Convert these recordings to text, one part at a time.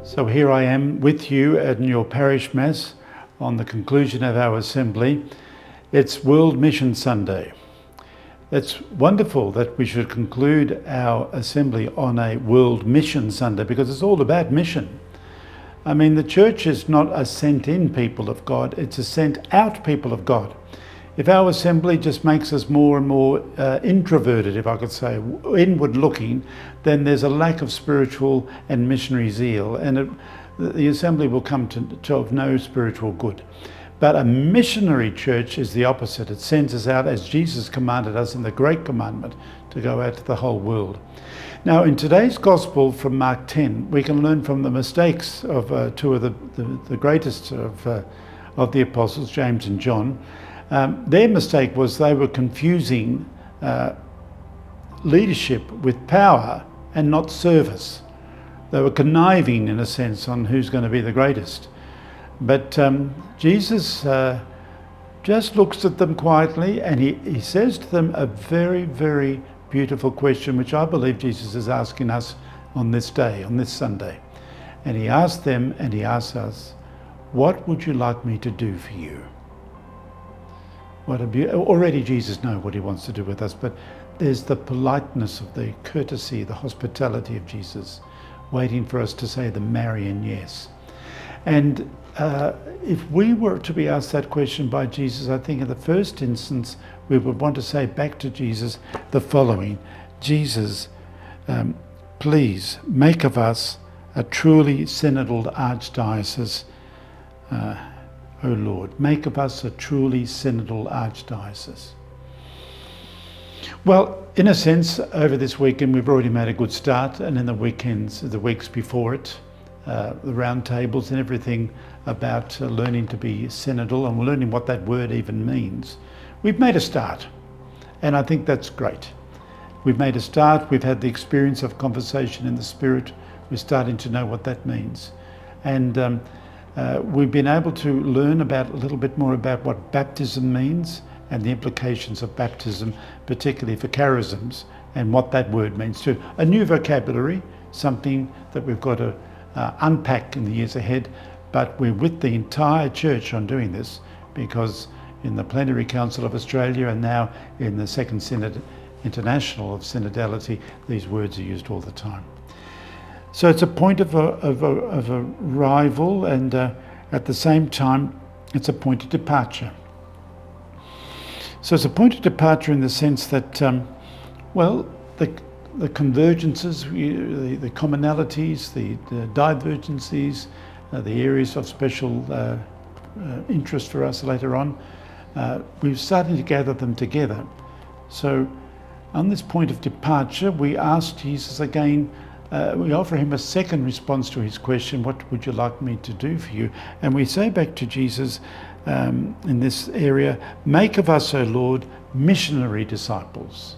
So here I am with you at your parish mass on the conclusion of our assembly. It's World Mission Sunday. It's wonderful that we should conclude our assembly on a World Mission Sunday because it's all about mission. I mean, the church is not a sent-in people of God, it's a sent-out people of God. If our assembly just makes us more and more introverted, if I could say, inward-looking, then there's a lack of spiritual and missionary zeal, and the assembly will come to of no spiritual good. But a missionary church is the opposite. It sends us out as Jesus commanded us in the Great Commandment to go out to the whole world. Now, in today's Gospel from Mark 10, we can learn from the mistakes of two of the greatest of the apostles, James and John. Their mistake was they were confusing leadership with power and not service. They were conniving, in a sense, on who's going to be the greatest. But Jesus just looks at them quietly and he says to them a very, very beautiful question, which I believe Jesus is asking us on this day, on this Sunday. And he asked them and he asks us, "What would you like me to do for you?" Already Jesus knows what he wants to do with us, but there's the politeness of the courtesy, the hospitality of Jesus, waiting for us to say the Marian yes. And if we were to be asked that question by Jesus, I think in the first instance, we would want to say back to Jesus the following: Jesus, please make of us a truly synodal archdiocese. O Lord, make of us a truly synodal archdiocese. Well, in a sense, over this weekend, we've already made a good start, and in the weekends, the weeks before it, the round tables and everything about learning to be synodal and learning what that word even means. We've made a start, and I think that's great. We've made a start, we've had the experience of conversation in the Spirit, we're starting to know what that means. And we've been able to learn a little bit more about what baptism means and the implications of baptism, particularly for charisms, and what that word means too. A new vocabulary, something that we've got to unpack in the years ahead, but we're with the entire church on doing this, because in the Plenary Council of Australia and now in the Second Synod International of Synodality, these words are used all the time. So it's a point of arrival, and at the same time, it's a point of departure. So it's a point of departure in the sense that, the convergences, the commonalities, the divergencies, the areas of special interest for us later on, we're starting to gather them together. So on this point of departure, we ask Jesus again, we offer him a second response to his question, "What would you like me to do for you?" And we say back to Jesus in this area, "Make of us, O Lord, missionary disciples."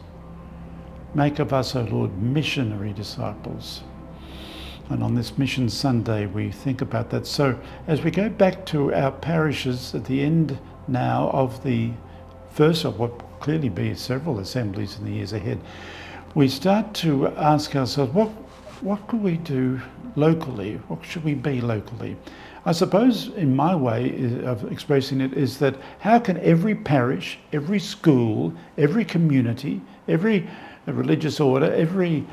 Make of us, O Lord, missionary disciples. And on this Mission Sunday, we think about that. So as we go back to our parishes at the end now of the first of what will clearly be several assemblies in the years ahead, we start to ask ourselves, what could we do locally? What should we be locally? I suppose in my way of expressing it is that how can every parish, every school, every community, every religious order, every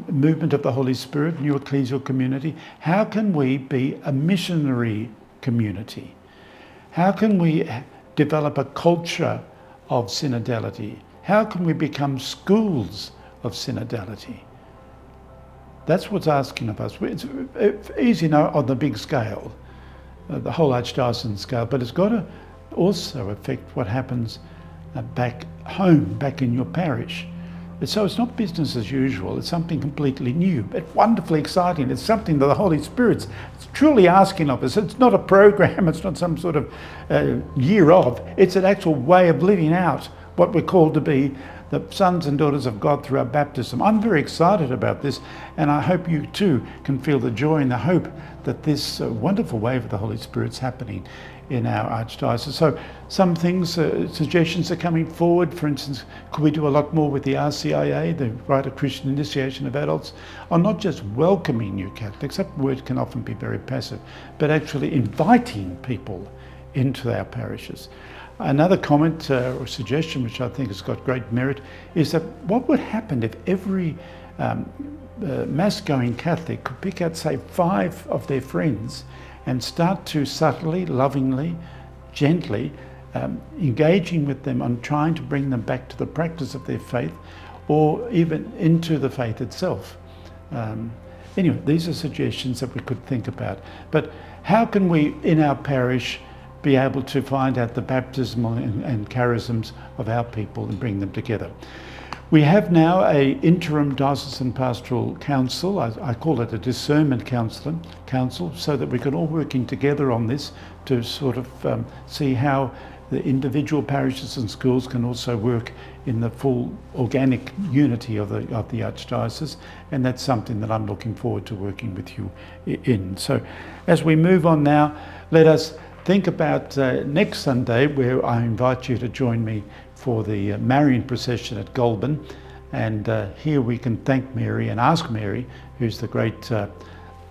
movement of the Holy Spirit, new ecclesial community, how can we be a missionary community? How can we develop a culture of synodality? How can we become schools of synodality? That's what's asking of us. It's easy now on the big scale, the whole archdiocesan scale, but it's got to also affect what happens back home, back in your parish. So it's not business as usual, it's something completely new, but wonderfully exciting. It's something that the Holy Spirit's truly asking of us. It's not a program, it's not some sort of year of, it's an actual way of living out what we're called to be the sons and daughters of God through our baptism. I'm very excited about this, and I hope you too can feel the joy and the hope that this wonderful wave of the Holy Spirit's happening in our Archdiocese. So some things, suggestions are coming forward. For instance, could we do a lot more with the RCIA, the Rite of Christian Initiation of Adults, on not just welcoming new Catholics, that word can often be very passive, but actually inviting people into our parishes. Another comment or suggestion, which I think has got great merit, is that what would happen if every Mass-going Catholic could pick out, say, 5 of their friends and start to subtly, lovingly, gently engaging with them on trying to bring them back to the practice of their faith, or even into the faith itself. Anyway, these are suggestions that we could think about. But how can we, in our parish, be able to find out the baptismal and charisms of our people and bring them together? We have now an interim diocesan pastoral council. I call it a discernment council, so that we can all working together on this to sort of see how the individual parishes and schools can also work in the full organic unity of the Archdiocese, and that's something that I'm looking forward to working with you in. So as we move on now, let us think about next Sunday, where I invite you to join me for the Marian procession at Goulburn. And here we can thank Mary and ask Mary, who's the great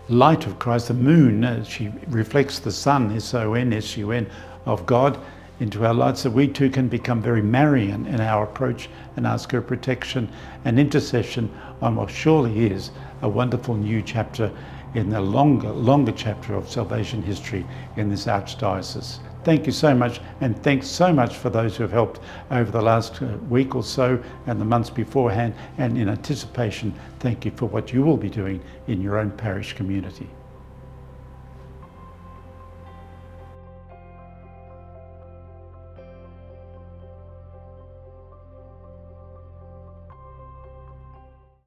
light of Christ, the moon. She reflects the sun, S-O-N, S-U-N, of God into our lives, so we too can become very Marian in our approach and ask her protection and intercession on what surely is a wonderful new chapter in the longer chapter of salvation history in this Archdiocese. Thank you so much, and thanks so much for those who have helped over the last week or so and the months beforehand, and in anticipation, thank you for what you will be doing in your own parish community.